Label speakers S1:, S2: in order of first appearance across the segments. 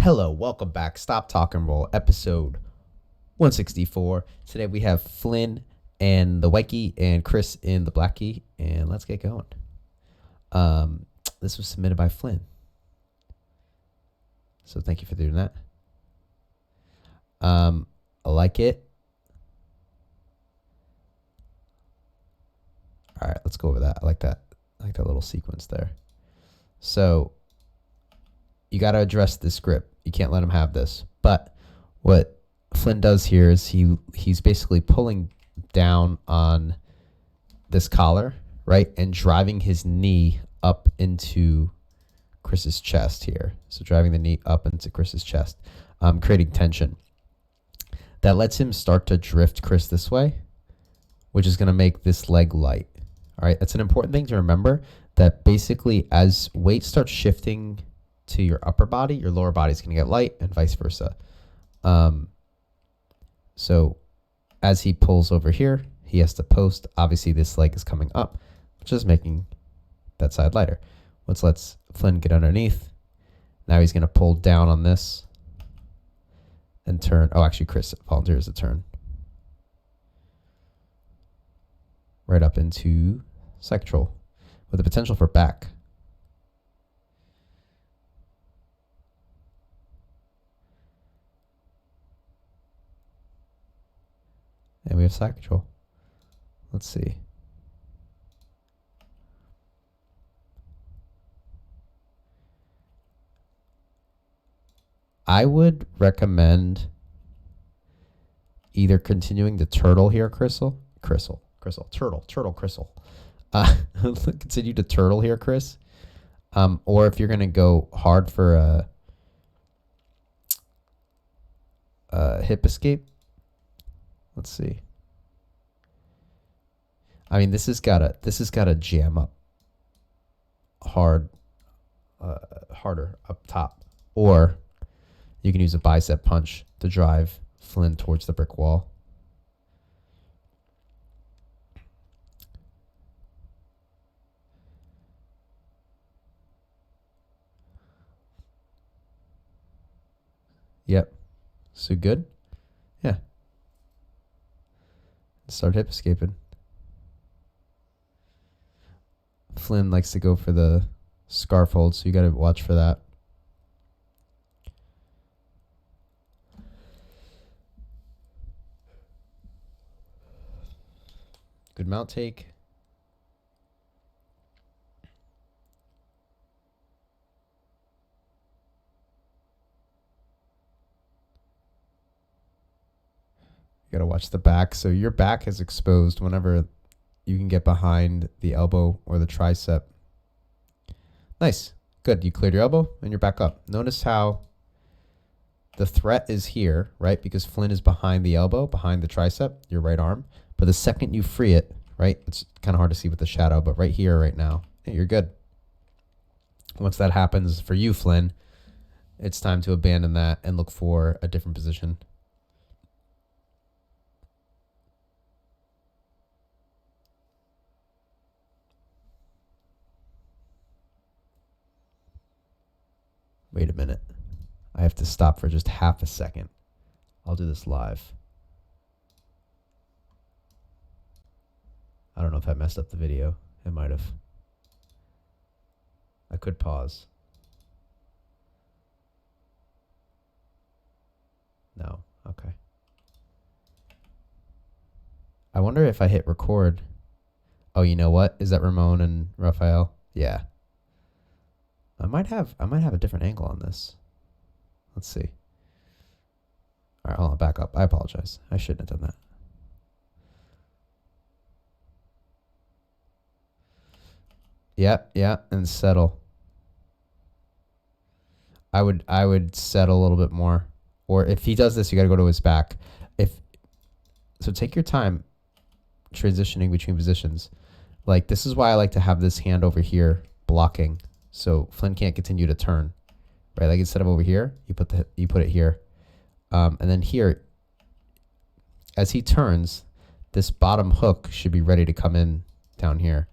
S1: Hello, welcome back. Stop Talk and Roll, episode 164. Today we have Flynn and the white key and Chris in the black key, and let's get going. This was submitted by Flynn, so thank you for doing that. I like it. All right, let's go over that. I like that. I like that little sequence there. So you got to address this grip. You can't let him have this. But what Flynn does here is he's basically pulling down on this collar, right, and driving his knee up into Chris's chest here. So driving the knee up into Chris's chest, creating tension. That lets him start to drift Chris this way, which is going to make this leg light. All right, that's an important thing to remember, that basically as weight starts shifting to your upper body, your lower body is going to get light and vice versa. So as he pulls over here, he has to post. Obviously, this leg is coming up, which is making that side lighter. Let's let Flynn get underneath. Now he's going to pull down on this and turn. Oh, actually, Chris volunteers to turn right up into side control with the potential for back. And we have side control. Let's see. I would recommend either continuing the turtle here, turtle. Continue to turtle here, Chris. Or if you're going to go hard for a hip escape, let's see. I mean, this has got to jam up harder up top, or you can use a bicep punch to drive Flynn towards the brick wall. Yep. So good. Yeah. Start hip escaping. Flynn likes to go for the scarf hold, so you got to watch for that. Good mount take. You got to watch the back. So your back is exposed whenever you can get behind the elbow or the tricep. Nice. Good. You cleared your elbow and you're back up. Notice how the threat is here, right? Because Flynn is behind the elbow, behind the tricep, your right arm. But the second you free it, right? It's kind of hard to see with the shadow, but right here, right now, hey, you're good. Once that happens for you, Flynn, it's time to abandon that and look for a different position. Wait a minute. I have to stop for just half a second. I'll do this live. I don't know if I messed up the video. It might have. I could pause. No. Okay. I wonder if I hit record. Oh, you know what? Is that Ramon and Raphael? Yeah. I might have a different angle on this. Let's see. All right, hold on, back up. I apologize. I shouldn't have done that. Yeah, and settle. I would settle a little bit more. Or if he does this, you got to go to his back. So take your time transitioning between positions. Like, this is why I like to have this hand over here blocking, so Flynn can't continue to turn. Right? Like, instead of over here, you put it here. And then here, as he turns, this bottom hook should be ready to come in down here.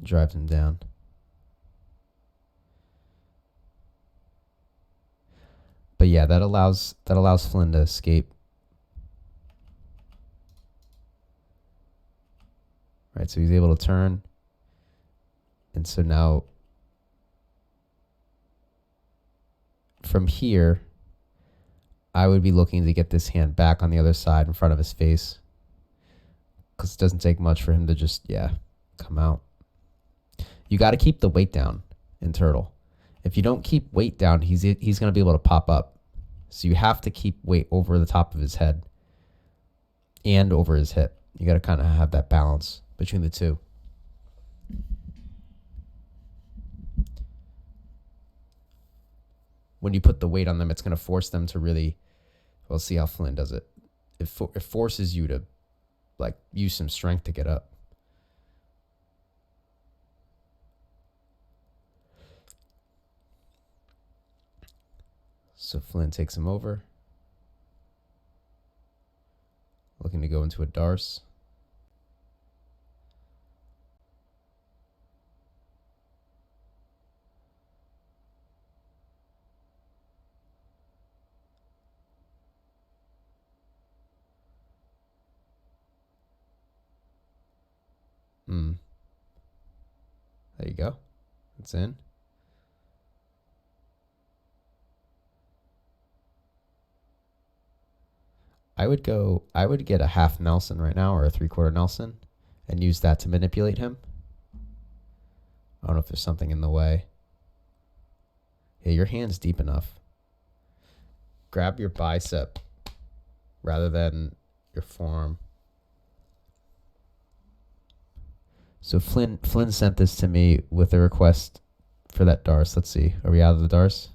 S1: Drives him down. But yeah, that allows Flynn to escape. Right, so he's able to turn. And so now from here, I would be looking to get this hand back on the other side in front of his face. Because it doesn't take much for him to just, come out. You got to keep the weight down in Turtle. If you don't keep weight down, he's going to be able to pop up. So you have to keep weight over the top of his head and over his hip. You got to kind of have that balance between the two. When you put the weight on them, it's going to force them to really, we'll see how Flynn does it. It forces you to use some strength to get up. So Flynn takes him over. Looking to go into a Darce. There you go. It's in. I would get a half Nelson right now or a 3/4 Nelson and use that to manipulate him. I don't know if there's something in the way. Yeah, your hand's deep enough. Grab your bicep rather than your forearm. So Flynn sent this to me with a request for that Darce. Let's see. Are we out of the Darce?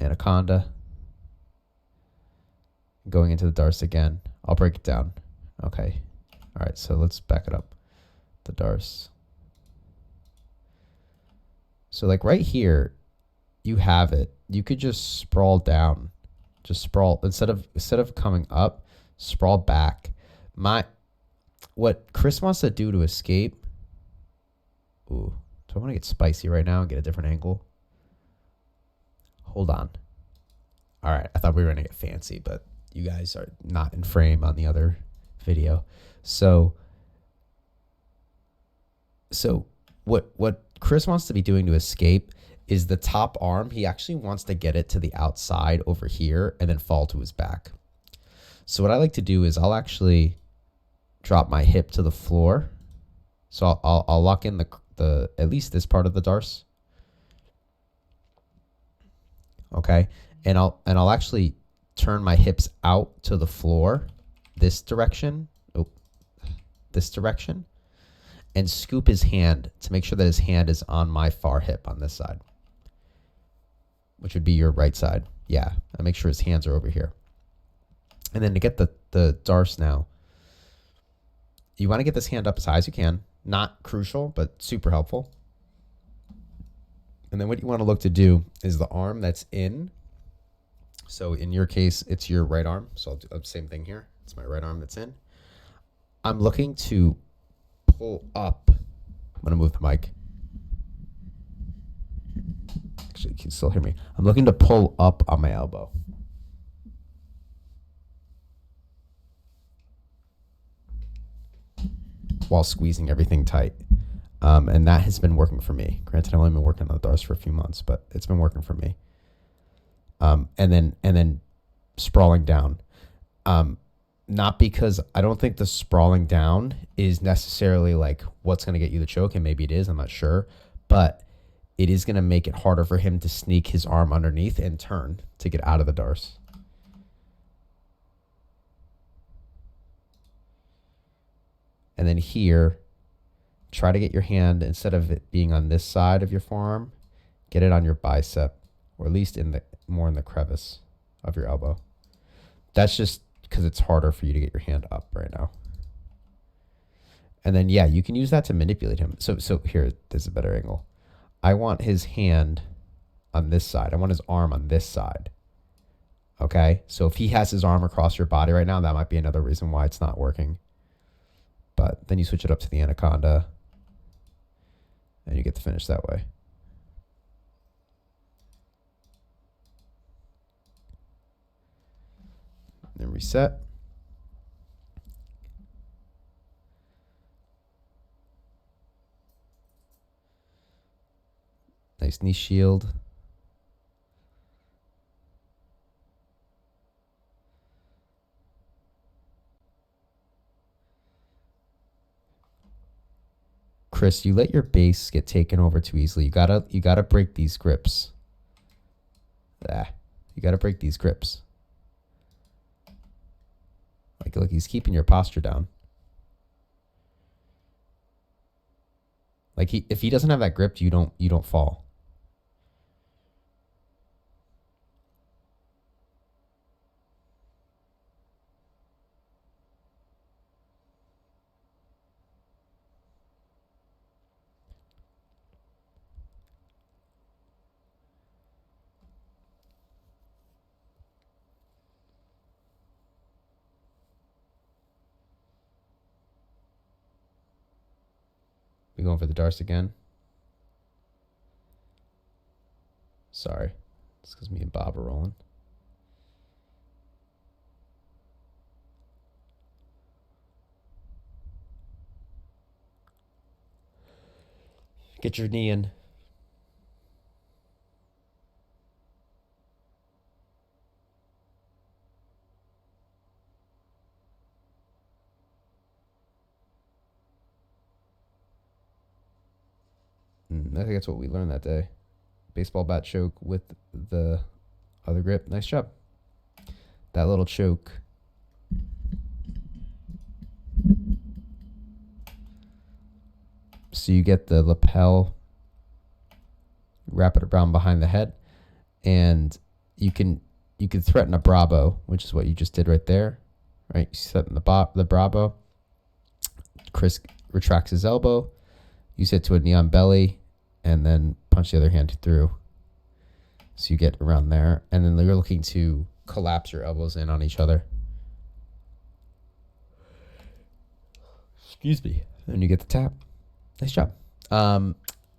S1: Anaconda. Going into the Darce again. I'll break it down. Okay. All right, so let's back it up. The Darce. So right here, you have it. You could just sprawl down. Just sprawl instead of coming up, sprawl back. What Chris wants to do to escape. Ooh, do I want to get spicy right now and get a different angle? Hold on. All right, I thought we were gonna get fancy, but you guys are not in frame on the other video. So what Chris wants to be doing to escape is the top arm. He actually wants to get it to the outside over here and then fall to his back. So what I like to do is I'll actually drop my hip to the floor. So I'll lock in the at least this part of the Darce. Okay, and I'll actually turn my hips out to the floor, this direction, and scoop his hand to make sure that his hand is on my far hip on this side, which would be your right side. Yeah, I make sure his hands are over here. And then to get the Darce now, you want to get this hand up as high as you can. Not crucial, but super helpful. And then what you want to look to do is the arm that's in. So in your case, it's your right arm. So I'll do the same thing here. It's my right arm that's in. I'm looking to pull up. I'm going to move the mic. Actually, you can still hear me. I'm looking to pull up on my elbow. While squeezing everything tight. And that has been working for me. Granted, I've only been working on the Darce for a few months, but it's been working for me. And then sprawling down. Not because I don't think the sprawling down is necessarily what's going to get you the choke, and maybe it is, I'm not sure, but it is going to make it harder for him to sneak his arm underneath and turn to get out of the Darce. And then here, try to get your hand, instead of it being on this side of your forearm, get it on your bicep, or at least more in the crevice of your elbow. That's just because it's harder for you to get your hand up right now. And then, yeah, you can use that to manipulate him. So here, there's a better angle. I want his hand on this side. I want his arm on this side. Okay? So if he has his arm across your body right now, that might be another reason why it's not working. but then you switch it up to the anaconda and you get to finish that way. Then reset. Nice knee shield. Chris, you let your base get taken over too easily. You gotta break these grips. You gotta break these grips. Like, look, he's keeping your posture down. Like, if he doesn't have that grip, you don't fall. We going for the darts again? Sorry. It's because me and Bob are rolling. Get your knee in. I think that's what we learned that day. Baseball bat choke with the other grip. Nice job. That little choke. So you get the lapel, wrap it around behind the head, and you can threaten a Bravo, which is what you just did right there. Right? You set in the Bravo. Chris retracts his elbow. You sit to a knee on belly, and then punch the other hand through. So you get around there, and then you're looking to collapse your elbows in on each other. Excuse me. And you get the tap. Nice job.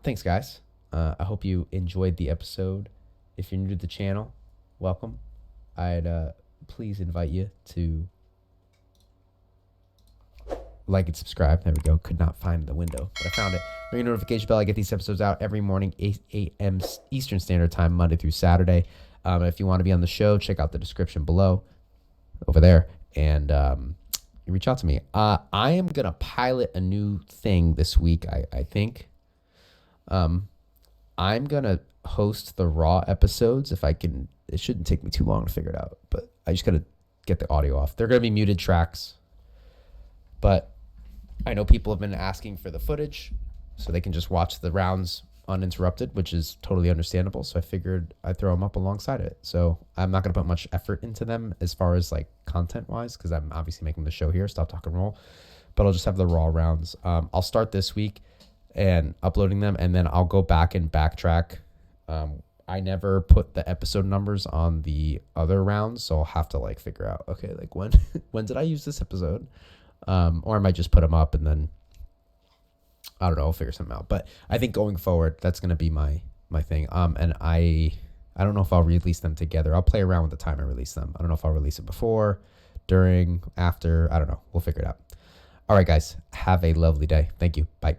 S1: Thanks, guys. I hope you enjoyed the episode. If you're new to the channel, welcome. I'd please invite you to like and subscribe. There we go. Could not find the window, but I found it. Ring the notification bell. I get these episodes out every morning, 8 a.m. Eastern Standard Time, Monday through Saturday. If you want to be on the show, check out the description below over there, and you reach out to me. I am going to pilot a new thing this week, I think. I'm going to host the Raw episodes if I can. It shouldn't take me too long to figure it out, but I just got to get the audio off. They're going to be muted tracks, but I know people have been asking for the footage so they can just watch the rounds uninterrupted, which is totally understandable. So I figured I'd throw them up alongside it. So I'm not going to put much effort into them as far as like content wise, because I'm obviously making the show here, Stop Talk and Roll, but I'll just have the Raw rounds. I'll start this week and uploading them, and then I'll go back and backtrack. I never put the episode numbers on the other rounds, so I'll have to like figure out, okay, like when did I use this episode? Or I might just put them up and then, I don't know, I'll figure something out. But I think going forward, that's going to be my thing. And I don't know if I'll release them together. I'll play around with the time I release them. I don't know if I'll release it before, during, after. I don't know. We'll figure it out. All right, guys. Have a lovely day. Thank you. Bye.